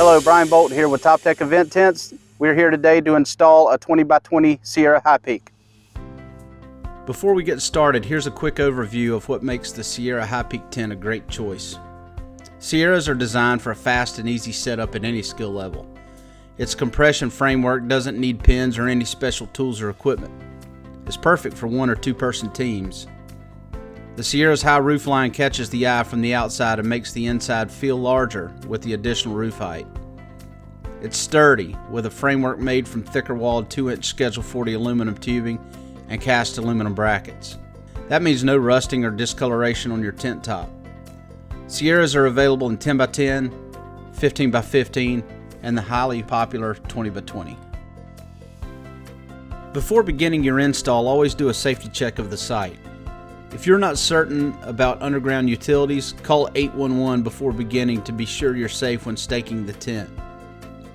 Hello, Brian Bolt here with TopTec Event Tents. We're here today to install a 20x20 Sierra High Peak. Before we get started, here's a quick overview of what makes the Sierra High Peak tent a great choice. Sierras are designed for a fast and easy setup at any skill level. Its compression framework doesn't need pins or any special tools or equipment. It's perfect for 1 or 2 person teams. The Sierra's high roof line catches the eye from the outside and makes the inside feel larger with the additional roof height. It's sturdy, with a framework made from thicker walled 2-inch Schedule 40 aluminum tubing and cast aluminum brackets. That means no rusting or discoloration on your tent top. Sierras are available in 10x10, 15x15, and the highly popular 20x20. Before beginning your install, always do a safety check of the site. If you're not certain about underground utilities, call 811 before beginning to be sure you're safe when staking the tent.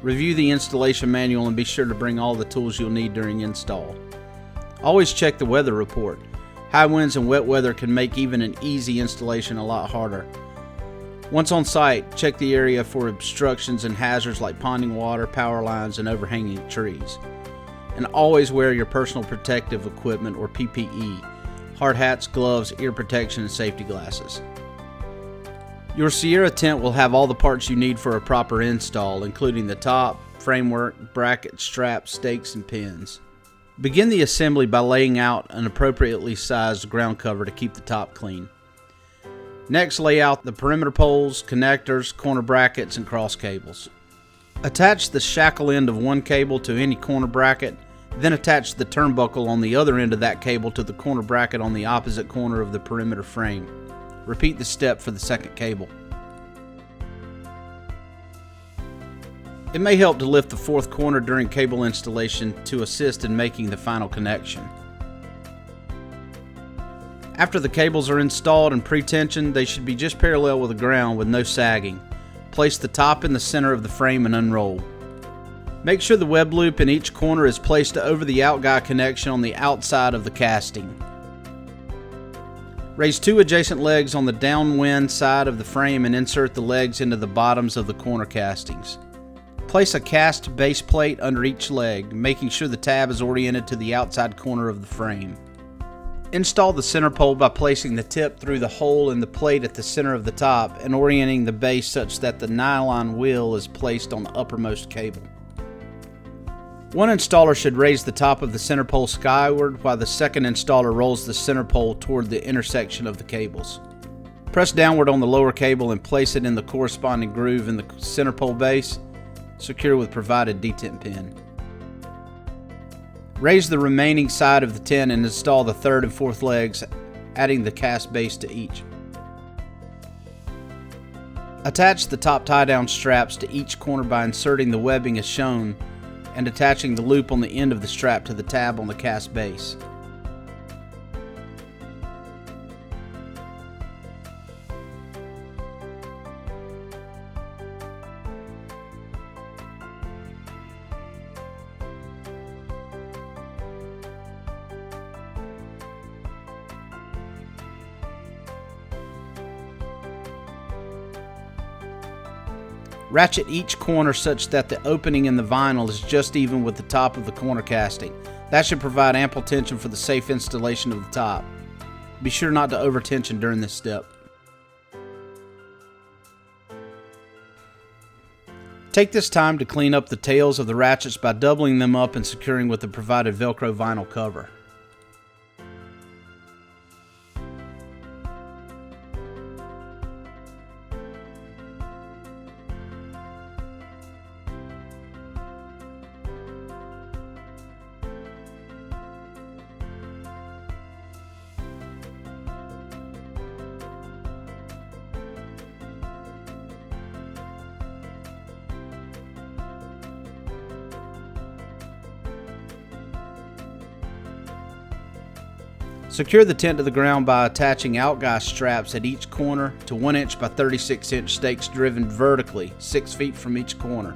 Review the installation manual and be sure to bring all the tools you'll need during install. Always check the weather report. High winds and wet weather can make even an easy installation a lot harder. Once on site, check the area for obstructions and hazards like ponding water, power lines, and overhanging trees. And always wear your personal protective equipment or PPE. Hard hats, gloves, ear protection, and safety glasses. Your Sierra tent will have all the parts you need for a proper install, including the top, framework, brackets, straps, stakes, and pins. Begin the assembly by laying out an appropriately sized ground cover to keep the top clean. Next, lay out the perimeter poles, connectors, corner brackets, and cross cables. Attach the shackle end of one cable to any corner bracket, then attach the turnbuckle on the other end of that cable to the corner bracket on the opposite corner of the perimeter frame. Repeat the step for the second cable. It may help to lift the fourth corner during cable installation to assist in making the final connection. After the cables are installed and pre-tensioned, they should be just parallel with the ground with no sagging. Place the top in the center of the frame and unroll. Make sure the web loop in each corner is placed over the out-guy connection on the outside of the casting. Raise 2 adjacent legs on the downwind side of the frame and insert the legs into the bottoms of the corner castings. Place a cast base plate under each leg, making sure the tab is oriented to the outside corner of the frame. Install the center pole by placing the tip through the hole in the plate at the center of the top and orienting the base such that the nylon wheel is placed on the uppermost cable. One installer should raise the top of the center pole skyward while the second installer rolls the center pole toward the intersection of the cables. Press downward on the lower cable and place it in the corresponding groove in the center pole base, secure with provided detent pin. Raise the remaining side of the tent and install the third and fourth legs, adding the cast base to each. Attach the top tie-down straps to each corner by inserting the webbing as shown and attaching the loop on the end of the strap to the tab on the cast base. Ratchet each corner such that the opening in the vinyl is just even with the top of the corner casting. That should provide ample tension for the safe installation of the top. Be sure not to over-tension during this step. Take this time to clean up the tails of the ratchets by doubling them up and securing with the provided Velcro vinyl cover. Secure the tent to the ground by attaching outguy straps at each corner to 1-inch by 36-inch stakes driven vertically 6 feet from each corner.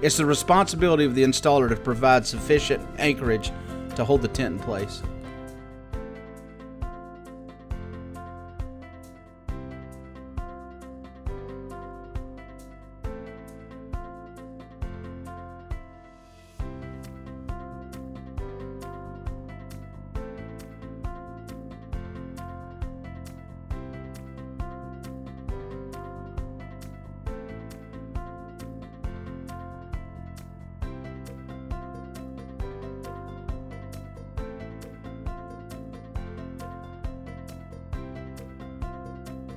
It's the responsibility of the installer to provide sufficient anchorage to hold the tent in place.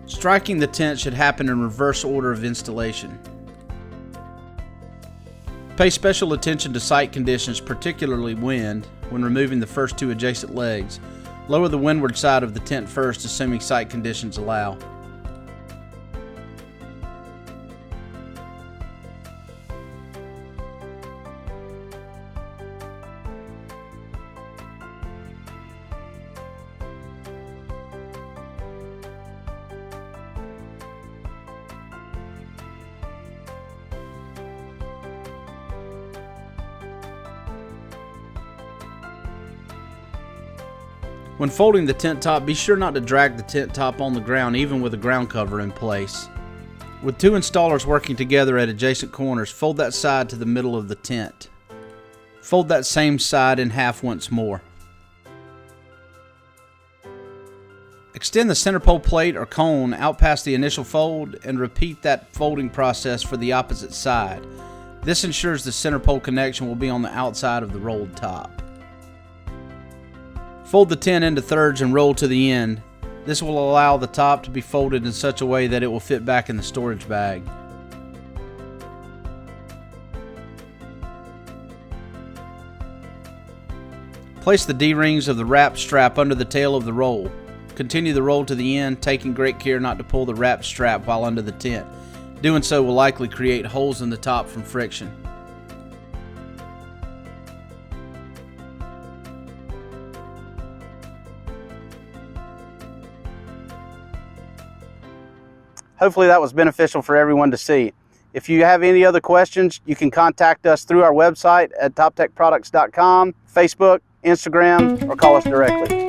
Striking the tent should happen in reverse order of installation. Pay special attention to site conditions, particularly wind, when removing the first two adjacent legs. Lower the windward side of the tent first, assuming site conditions allow. When folding the tent top, be sure not to drag the tent top on the ground even with a ground cover in place. With two installers working together at adjacent corners, fold that side to the middle of the tent. Fold that same side in half once more. Extend the center pole plate or cone out past the initial fold and repeat that folding process for the opposite side. This ensures the center pole connection will be on the outside of the rolled top. Fold the tent into thirds and roll to the end. This will allow the top to be folded in such a way that it will fit back in the storage bag. Place the D-rings of the wrap strap under the tail of the roll. Continue the roll to the end, taking great care not to pull the wrap strap while under the tent. Doing so will likely create holes in the top from friction. Hopefully that was beneficial for everyone to see. If you have any other questions, you can contact us through our website at toptecproducts.com, Facebook, Instagram, or call us directly.